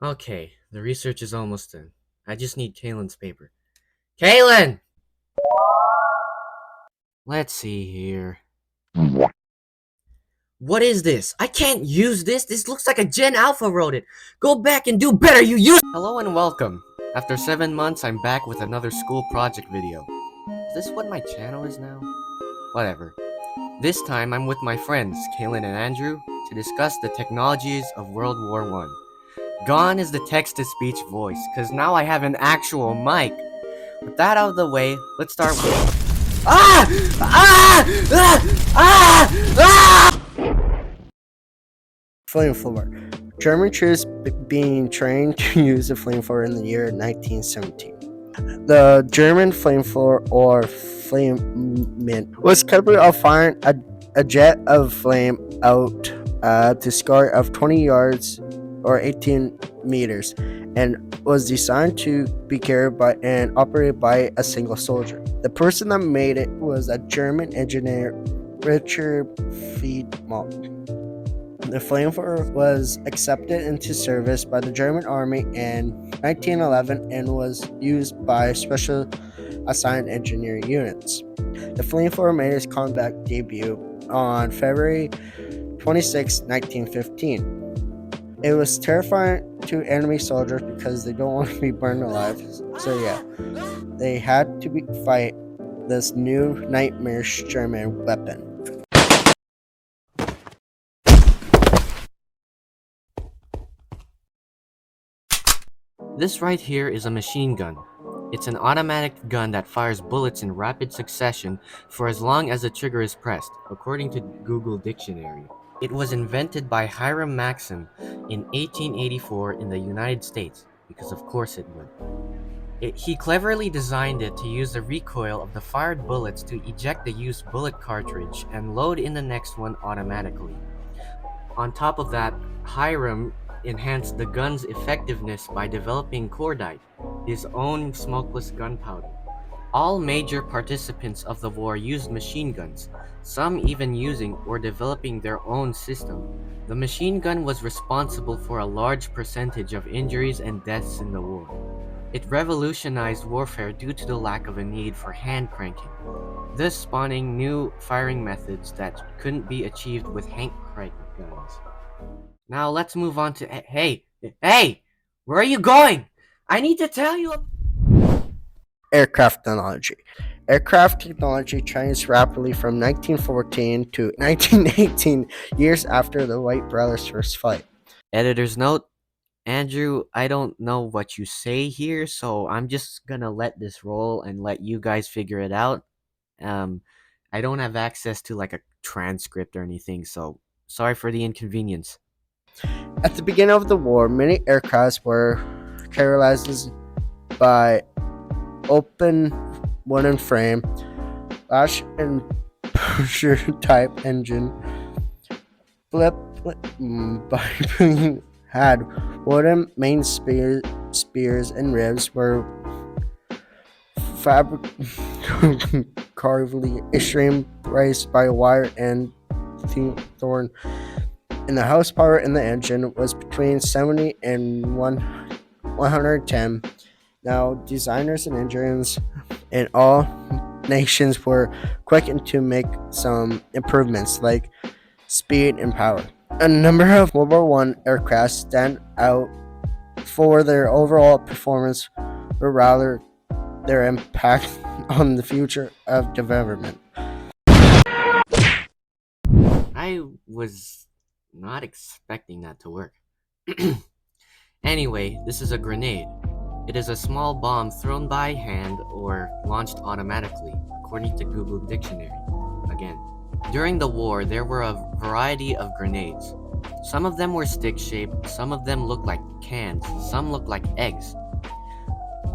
Okay, the research is almost done. I just need Kaylin's paper. Kaylin! Let's see here. What is this? I can't use this. This looks like a Gen Alpha wrote it. Go back and do better, you use- Hello and welcome. After 7 months, I'm back with another school project video. Is this what my channel is now? Whatever. This time, I'm with my friends, Kaylin and Andrew, to discuss the technologies of World War I. Gone is the text-to-speech voice, cause now I have an actual mic. With that out of the way, let's start with... Ah! Ah! Ah! Ah! Ah! Flamethrower. German troops being trained to use a flamethrower in the year 1917. The German flamethrower, or flamement, was capable of firing a jet of flame out to score of 20 yards or 18 meters, and was designed to be carried by and operated by a single soldier. The person that made it was a German engineer, Richard Friedman. The flamethrower was accepted into service by the German army in 1911 and was used by special assigned engineering units. The flamethrower made its combat debut on February 26, 1915. It was terrifying to enemy soldiers because they don't want to be burned alive. So yeah, they had to fight this new nightmarish German weapon. This right here is a machine gun. It's an automatic gun that fires bullets in rapid succession for as long as the trigger is pressed, according to Google Dictionary. It was invented by Hiram Maxim in 1884 in the United States, because of course it would. He cleverly designed it to use the recoil of the fired bullets to eject the used bullet cartridge and load in the next one automatically. On top of that, Hiram enhanced the gun's effectiveness by developing cordite, his own smokeless gunpowder. All major participants of the war used machine guns, some even using or developing their own system. The machine gun was responsible for a large percentage of injuries and deaths in the war. It revolutionized warfare due to the lack of a need for hand cranking, thus spawning new firing methods that couldn't be achieved with hand crank guns. Now let's move on to... Hey! Where are you going? I need to tell you... Aircraft technology. Aircraft technology changed rapidly from 1914 to 1918, years after the White brothers' first flight. Editor's note, Andrew, I don't know what you say here, so I'm just gonna let this roll and let you guys figure it out. I don't have access to like a transcript or anything, so sorry for the inconvenience. At the beginning of the war, many aircrafts were characterized by open wooden frame, lash and pusher type engine. Biplane had wooden main spears and ribs were carved extreme raised by wire and thorn. And the horsepower in the engine was between 70 and 110. Now, designers and engineers in all nations were quickened to make some improvements like speed and power. A number of World War I aircraft stand out for their overall performance, but rather their impact on the future of development. I was not expecting that to work. Anyway, this is a grenade. It is a small bomb thrown by hand or launched automatically, according to Google Dictionary. Again, during the war, there were a variety of grenades. Some of them were stick-shaped, some of them looked like cans, some looked like eggs.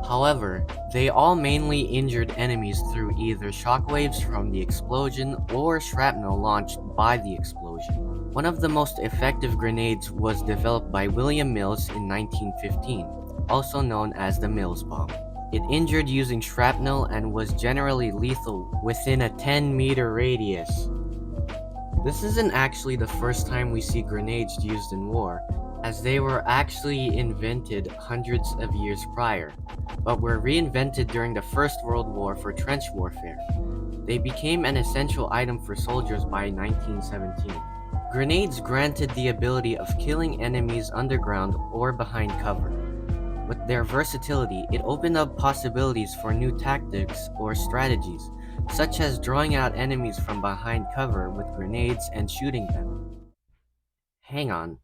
However, they all mainly injured enemies through either shockwaves from the explosion or shrapnel launched by the explosion. One of the most effective grenades was developed by William Mills in 1915, also known as the Mills bomb. It injured using shrapnel and was generally lethal within a 10-meter radius. This isn't actually the first time we see grenades used in war. as they were actually invented hundreds of years prior, but were reinvented during the First World War for trench warfare. They became an essential item for soldiers by 1917. Grenades granted the ability of killing enemies underground or behind cover. With their versatility, it opened up possibilities for new tactics or strategies, such as drawing out enemies from behind cover with grenades and shooting them. Hang on,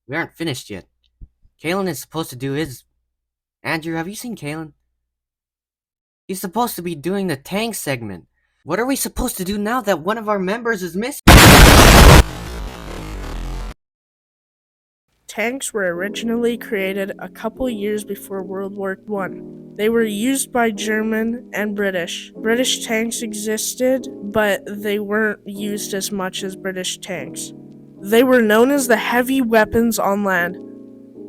we aren't finished yet. Kalen is supposed to do his... Andrew, have you seen Kalen? He's supposed to be doing the tank segment. What are we supposed to do now that one of our members is missing? Tanks were originally created a couple years before World War I. They were used by German and British. British tanks existed, but they weren't used as much as British tanks. They were known as the heavy weapons on land,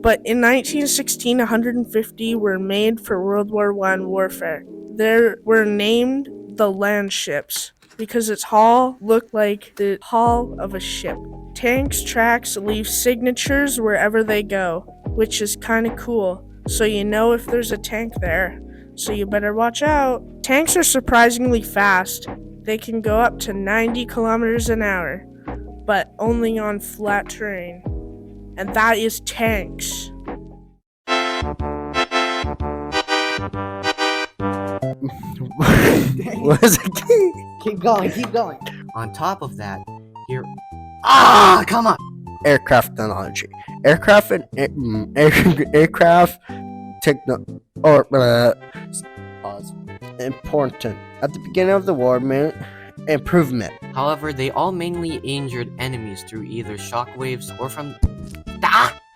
but in 1916, 150 were made for World War I warfare. They were named the land ships because its hull looked like the hull of a ship. Tanks' tracks leave signatures wherever they go, which is kind of cool, so you know if there's a tank there, so you better watch out. Tanks are surprisingly fast. They can go up to 90 kilometers an hour, but only on flat terrain. And that is tanks. What is it? Keep going. On top of that, here... come on! Aircraft technology. Aircraft important. At the beginning of the war meant improvement. However, they all mainly injured enemies through either shockwaves or from...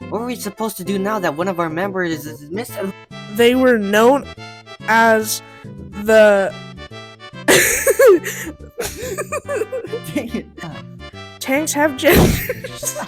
What are we supposed to do now that one of our members is missing? They were known as the... Dang it. Tanks have genders.